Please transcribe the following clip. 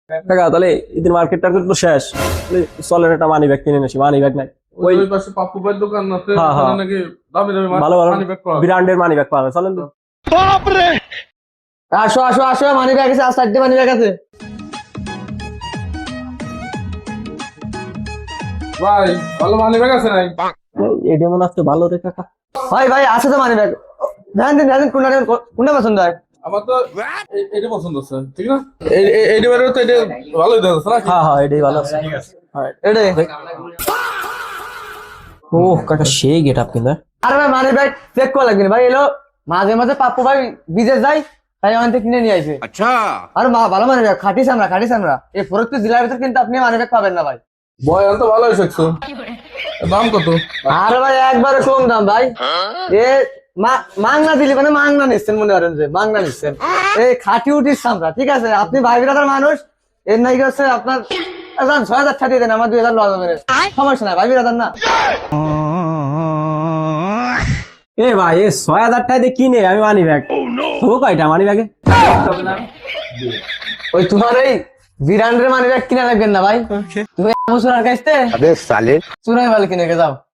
টাকা তাহলে ঈদের মার্কেট টার্কেট তো শেষ, চলেন একটা মানি ব্যাগ কিনে নিছি। মানি ব্যাগ নাই, ওই পাশে পাপ্পু ভাইয়ের দোকান আছে, হ্যাঁ, হ্যাঁ। ওখানে নাকি দামি দামি ভালো ভালো মানি ব্যাগ পাওয়া যায়। ব্র্যান্ডের মানি ব্যাগ পাওয়া যায়, চলেন তো। আসো আসো আসো, মানি ব্যাগ আছে, আর 4টে মানি ব্যাগ আছে। ভাই ভালো মানি ব্যাগ আছে নাই? এটা মনে হচ্ছে ভালো রে কাকা। ভাই ভাই আছে তো মানি ব্যাগ, ধ্যান দিন ধ্যান দিন, কোনটা পছন্দ হয়? আমার তো এটা পছন্দ আছে, ঠিক না? এইটা বের তো এটা ভালোই দেখছ না? হ্যাঁ হ্যাঁ, এটাই ভালো আছে। হ্যাঁ, এটাই। ও কাকা সেই গেট আপ কিন্তু। আরে ভাই মানি ব্যাগ চেক করা লাগবে না ভাই, এলো মাঝে মাঝে পাপ্পু ভাই বিদেশ যায়, তাই আমাদের থেকে কিনে নিয়ে আসে। अच्छा আর ভালো মানি ব্যাগ, খাঁটি চামড়া। এই ফরিদপুর জেলার ভিতর কিন্তু আপনি মানি ব্যাগ পাবেন না ভাই। বয়ান তো ভালোই শিখছো। দাম কত? আরে ভাই একবারে কম দাম ভাই। এ মাংনা দিলি মানে মাংনা নিচ্ছেন, মনে করেন যে মাংনা নিচ্ছেন। এই খাঁটি উঠিস চামড়া, ঠিক আছে? আপনি ভাই বিরাদার মানুষ, এর নাই হচ্ছে আপনার 6,000 টাকা দিয়ে দেন, আমার 2,000 লস হবে, সমস্যা নাই, ভাই বিরাদার না। এ ভাই, এ 6,000 টাকা দিয়ে কিনে আমি মানি ব্যাগ, ও কয়টা মানি ব্যাগে? ওই তোমার এই বিরান্ডের মানি ব্যাগ কিনা লাগবেন না ভাই, তুমি চুরার কাছতে अबे साले চুরাই মাল কিনে যাও।